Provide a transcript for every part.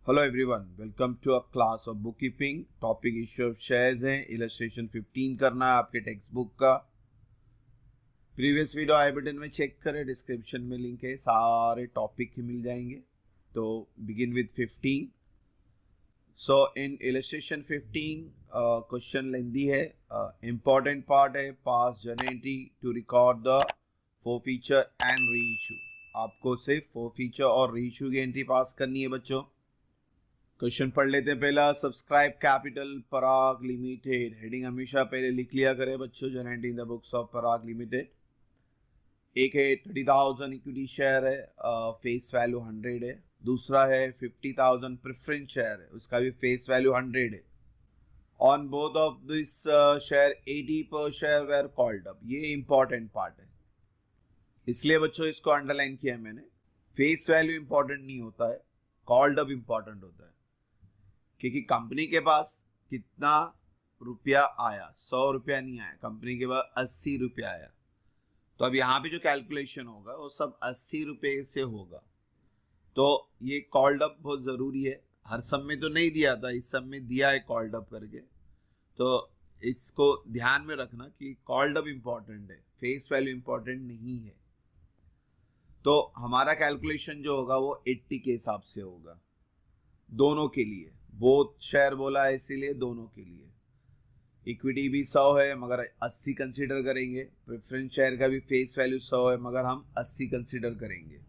Hello everyone, welcome to a class of book keeping. Topic issue of shares है। Illustration 15 करना है आपके text book का। Previous video I button में check करें, डिस्क्रिप्शन में लिंक है, सारे टॉपिक ही मिल जाएंगे। तो begin with 15। So in illustration 15 question lengthy है, इंपॉर्टेंट पार्ट है। Pass journal entry to record the forfeiture and reissue. आपको सिर्फ फोरफीचर और रीइश्यू की एंट्री पास करनी है बच्चों। क्वेश्चन पढ़ लेते हैं। पहला, सब्सक्राइब कैपिटल पराग लिमिटेड। हेडिंग हमेशा पहले लिख लिया करें बच्चों, generating the books of Parag limited. एक है 30,000 इक्विटी शेयर है, फेस वैल्यू 100 है। दूसरा है 50,000 प्रेफरेंस शेयर है, उसका भी फेस वैल्यू 100 है। On both of this share 80 पर शेयर वेर कॉल्ड अप। ये इंपॉर्टेंट पार्ट है, इसलिए बच्चों इसको अंडरलाइन किया मैंने। फेस वैल्यू इंपॉर्टेंट नहीं होता है, कॉल्ड अप इंपॉर्टेंट होता है, क्योंकि कंपनी के पास कितना रुपया आया, 100 रुपया नहीं आया, कंपनी के पास 80 रुपया आया। तो अब यहाँ पे जो कैलकुलेशन होगा वो सब 80 रुपये से होगा। तो ये कॉल्ड अप बहुत जरूरी है। हर सब में तो नहीं दिया था, इस सब में दिया है कॉल्ड अप करके। तो इसको ध्यान में रखना कि कॉल्ड अप इंपॉर्टेंट है, फेस वैल्यू इंपॉर्टेंट नहीं है। तो हमारा कैलकुलेशन जो होगा वो 80 के हिसाब से होगा, दोनों के लिए। बोथ शेयर बोला है इसीलिए दोनों के लिए। इक्विटी भी 100 है मगर 80 कंसीडर करेंगे। प्रेफरेंस शेयर का भी फेस वैल्यू 100 है मगर हम 80 कंसीडर करेंगे।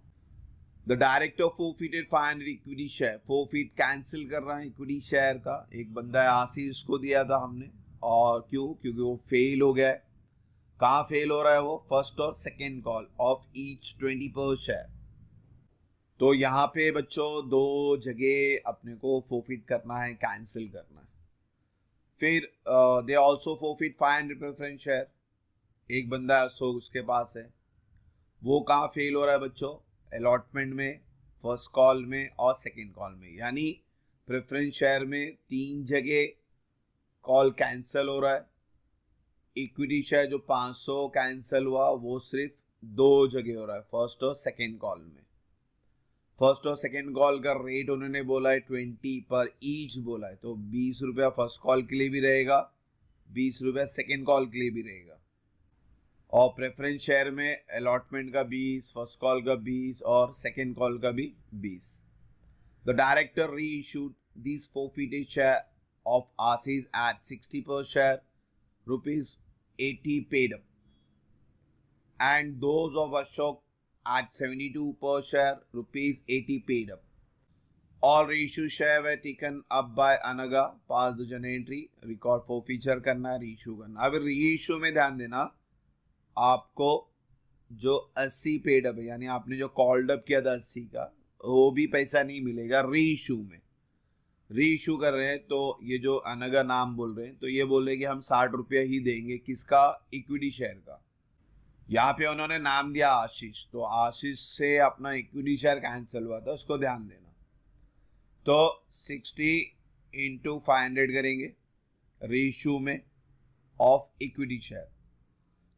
The director forfeited 500 equity share. Forfeit cancel कर रहा है इक्विटी शेयर का। एक बंदा है आशीष, उसको दिया था हमने। और क्यों? क्योंकि वो फेल हो गया है। कहाँ फेल हो रहा है वो? फर्स्ट और सेकेंड कॉल ऑफ ईच 20 पर शेयर। तो यहाँ पे बच्चों दो जगह अपने को फोरफिट करना है, कैंसिल करना है। फिर they also forfeit 500 preference share. एक बंदा है अशोक, उसके पास है। वो कहाँ फेल हो रहा है बच्चों? अलॉटमेंट में, फर्स्ट कॉल में और सेकंड कॉल में। यानी प्रेफरेंस शेयर में 3 जगह कॉल कैंसिल हो रहा है। इक्विटी शेयर जो 500 कैंसिल हुआ वो सिर्फ 2 जगह हो रहा है, फर्स्ट और सेकेंड कॉल में। फर्स्ट और सेकेंड कॉल का रेट उन्होंने बोला है 20 पर ईच बोला है। तो 20 रुपया फर्स्ट कॉल के लिए भी रहेगा, 20 रुपया सेकेंड कॉल के लिए भी रहेगा। और प्रेफरेंस शेयर में अलॉटमेंट का 20, फर्स्ट कॉल का 20 और सेकेंड कॉल का भी 20। The director reissued this forfeited share of Ashish at 60 per share, ₹80 paid up, and those of Ashok at 72 per share, ₹80 paid up. All reissue share were taken up by Anaga, pass the entry, record forfeiture करना है, reissue करना। अब reissue में ध्यान देना, आपको जो 80 paid up है, यानी आपने जो कॉल्ड अप किया था 80 का, वो भी पैसा नहीं मिलेगा रीइश्यू में। रीइश्यू कर रहे हैं तो ये जो अनगा नाम बोल रहे हैं, तो ये बोल रहे हैं कि हम 60 रुपया ही देंगे। किसका? इक्विटी शेयर का। यहाँ पे उन्होंने नाम दिया आशीष, तो आशीष से अपना इक्विटी शेयर कैंसिल हुआ था, उसको ध्यान देना। तो 60 इंटू 500 करेंगे रीइश्यू में ऑफ इक्विटी शेयर।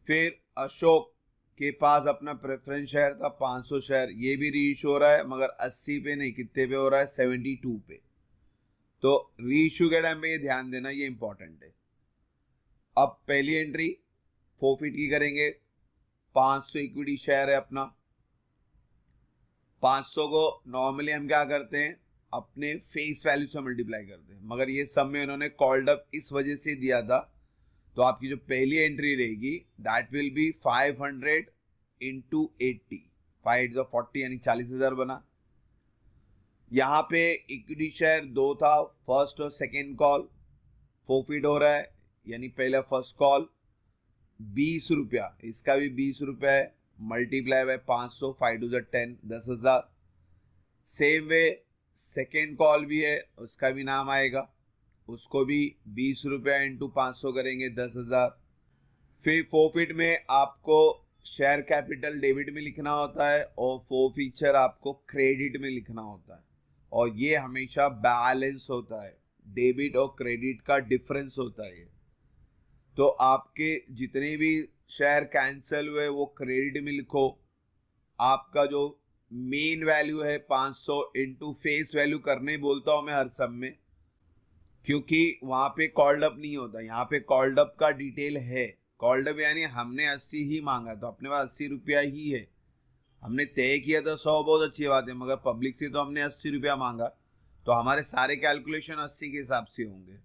फिर अशोक के पास अपना प्रेफरेंस शेयर था 500 शेयर, ये भी रीइश्यू हो रहा है मगर 80 पे नहीं, कितने पे हो रहा है? 72 पे। तो रीइश्यू के टाइम पे ये ध्यान देना, ये इंपॉर्टेंट है। अब पहली एंट्री फोरफिट की करेंगे। 500 इक्विटी शेयर है अपना। 500 को नॉर्मली हम क्या करते हैं? अपने फेस वैल्यू से मल्टीप्लाई करते हैं, मगर ये सब में उन्होंने कॉल्ड अप इस वजह से दिया था। तो आपकी जो पहली एंट्री रहेगी दैट विल बी 500 इंटू 80, 5 40 यानी 40,000 बना। यहाँ पे इक्विटी शेयर 2 था, फर्स्ट और सेकेंड कॉल फोरफिट हो रहा है, यानी पहला फर्स्ट कॉल 20 रुपया, इसका भी 20 रुपया है, multiply by 500, 5 to 10, 10,000। Same way second call भी है, उसका भी नाम आएगा, उसको भी 20 रुपया इंटू 500 करेंगे, 10,000। फिर फोरफिट में आपको शेयर कैपिटल डेबिट में लिखना होता है और फोरफीचर आपको क्रेडिट में लिखना होता है, और ये हमेशा बैलेंस होता है, डेबिट और क्रेडिट का डिफरेंस होता है। तो आपके जितने भी शेयर कैंसिल हुए वो क्रेडिट में लिखो, आपका जो मेन वैल्यू है 500 इंटू फेस वैल्यू करने बोलता हूं मैं हर सब में, क्योंकि वहां पे कॉल्ड अप नहीं होता, यहाँ पे कॉल्ड अप का डिटेल है। कॉल्ड अप यानी हमने 80 ही मांगा तो अपने पास 80 रुपया ही है, हमने तय किया था 100, बहुत अच्छी बात है, मगर पब्लिक से तो हमने 80 रुपया मांगा, तो हमारे सारे कैलकुलेशन 80 के हिसाब से होंगे।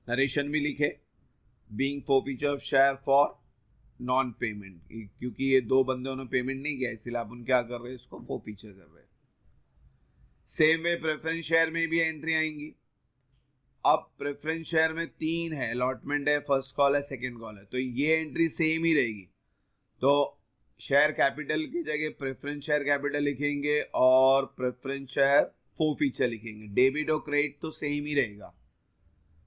नरेशन भी लिखे, being forfeiture of share for non payment, क्योंकि ये दो बंदों ने पेमेंट नहीं किया इसलिए अपन क्या कर रहे हैं, इसको फोरफीचर कर रहे हैं। सेम वे प्रेफरेंस शेयर में भी एंट्री आएंगी। अब प्रेफरेंस शेयर में 3 है, अलॉटमेंट है, फर्स्ट कॉल है, सेकंड कॉल है, तो ये एंट्री सेम ही रहेगी। तो शेयर कैपिटल की जगह प्रेफरेंस शेयर कैपिटल लिखेंगे और प्रेफरेंस शेयर फोरफीचर लिखेंगे। डेबिट और क्रेडिट तो सेम ही रहेगा,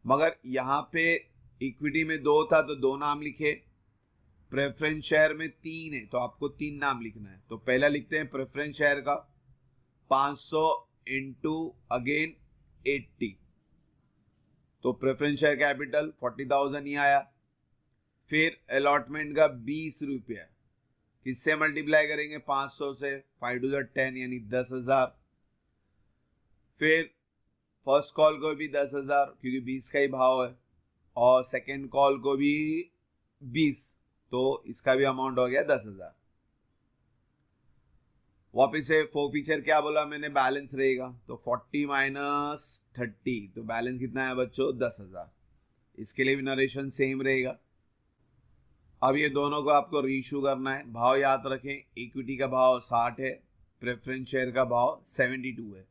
मगर यहाँ पे इक्विटी में 2 था तो 2 नाम लिखे, प्रेफरेंस शेयर में 3 है तो आपको 3 नाम लिखना है। तो पहला लिखते हैं प्रेफरेंस शेयर का 500 इंटू अगेन 80, तो प्रेफरेंस शेयर कैपिटल 40,000 ही आया। फिर अलॉटमेंट का 20 रुपया, किससे मल्टीप्लाई करेंगे, 500 से, 5 टू 10 यानी 10,000। फिर फर्स्ट कॉल को भी 10,000 क्योंकि 20 का ही भाव है, और सेकेंड कॉल को भी 20, तो इसका भी अमाउंट हो गया 10,000। वापिस से फोरफीचर क्या बोला मैंने, बैलेंस रहेगा, तो 40 माइनस 30, तो बैलेंस कितना है बच्चों, 10,000। इसके लिए भी नरेशन सेम रहेगा। अब ये दोनों को आपको रीइश्यू करना है। भाव याद रखें, इक्विटी का भाव 60 है, प्रेफरेंस शेयर का भाव 72 है।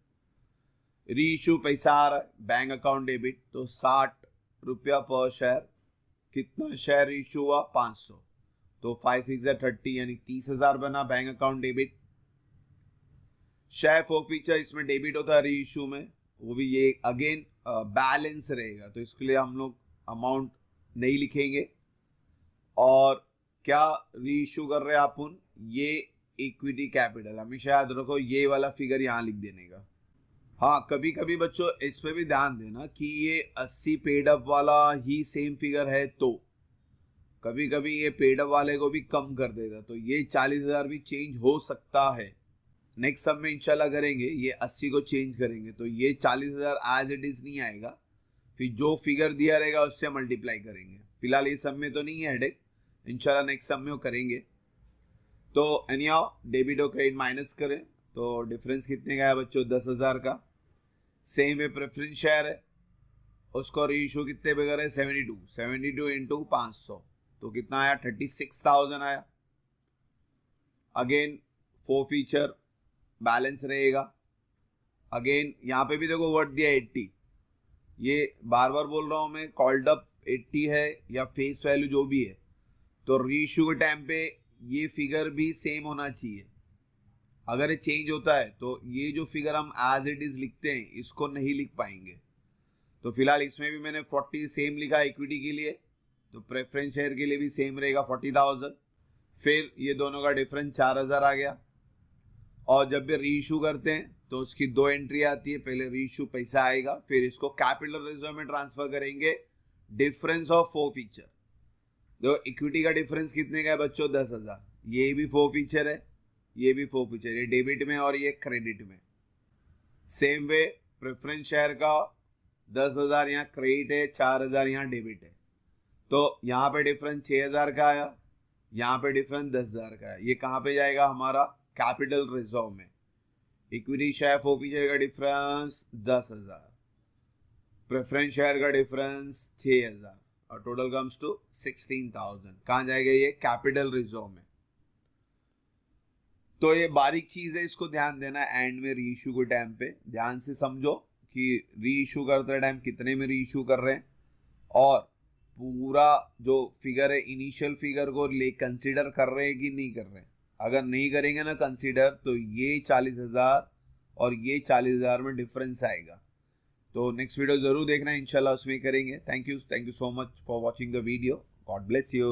रीइश्यू पैसा आ रहा है, बैंक अकाउंट डेबिट, तो 60 रुपया पर शेयर। कितना शेयर इश्यू हुआ, 500, तो 5 6 30 यानी 30,000 बना bank account debit. Share forfeiture इसमें डेबिट होता है रीइश्यू में, वो भी ये अगेन बैलेंस रहेगा, तो इसके लिए हम लोग अमाउंट नहीं लिखेंगे। और क्या रीइश्यू कर रहे हैं अपन, ये इक्विटी कैपिटल, हमेशा याद रखो ये वाला फिगर यहाँ लिख देने का। हाँ, कभी कभी बच्चों इस पे भी ध्यान देना कि ये 80 पेड अप वाला ही सेम फिगर है, तो कभी कभी ये पेड अप वाले को भी कम कर देगा, तो ये 40,000 भी चेंज हो सकता है। नेक्स्ट सब में इंशाल्लाह करेंगे, ये 80 को चेंज करेंगे, तो ये 40,000 एज इट इज नहीं आएगा, फिर जो फिगर दिया रहेगा उससे मल्टीप्लाई करेंगे। फिलहाल ये सब में तो नहीं है हेडेक, इंशाल्लाह नेक्स्ट सब में वो करेंगे। तो एनीहाउ डेबिट और क्रेडिट माइनस करें तो डिफरेंस कितने का है बच्चों, 10,000 का। सेम है प्रेफरेंस शेयर है, उसको रीइश्यू कितने पे करें, 72 इंटू 500, तो कितना आया, 36,000 आया। अगेन फोरफीचर बैलेंस रहेगा। अगेन यहाँ पे भी देखो वर्ड दिया 80, ये बार बार बोल रहा हूं मैं, कॉल्ड अप 80 है या फेस वैल्यू जो भी है, तो रीइश्यू के टाइम पे ये फिगर भी सेम होना चाहिए। अगर ये चेंज होता है तो ये जो फिगर हम एज इट इज लिखते हैं इसको नहीं लिख पाएंगे। तो फिलहाल इसमें भी मैंने 40 सेम लिखा इक्विटी के लिए, तो प्रेफरेंस शेयर के लिए भी सेम रहेगा 40,000। फिर ये दोनों का डिफरेंस 4,000 आ गया। और जब भी रीइश्यू करते हैं तो उसकी 2 एंट्री आती है, पहले रीइश्यू पैसा आएगा, फिर इसको कैपिटल रिजर्व में ट्रांसफर करेंगे, डिफरेंस ऑफ फोरफीचर। देखो इक्विटी का डिफरेंस कितने का है बच्चों, 10,000, ये भी फोरफीचर है, ये भी फोरफीचर, ये डेबिट में और ये क्रेडिट में। सेम वे प्रेफरेंस शेयर का 10,000 यहाँ क्रेडिट है, 4,000 यहाँ डेबिट है, तो यहाँ पे डिफरेंस 6,000 का आया, यहाँ पे डिफरेंस 10,000 का है। ये कहाँ पे जाएगा हमारा, कैपिटल रिजर्व में। इक्विटी शेयर फोरफीचर का डिफरेंस 10,000, प्रेफरेंस शेयर का डिफरेंस 6,000, और टोटल कम्स टू 16,000। कहाँ जाएगा ये, कैपिटल रिजर्व में। तो ये बारीक चीज है, इसको ध्यान देना एंड में रीइश्यू के टाइम पे, ध्यान से समझो कि रीइश्यू करते टाइम कितने में रीइश्यू कर रहे हैं, और पूरा जो फिगर है इनिशियल फिगर को ले कंसीडर कर रहे हैं कि नहीं कर रहे हैं। अगर नहीं करेंगे ना कंसीडर, तो ये 40,000 और ये 40,000 में डिफरेंस आएगा। तो नेक्स्ट वीडियो जरूर देखना, इंशाल्लाह उसमें करेंगे। Thank you so much for watching the video. God bless you.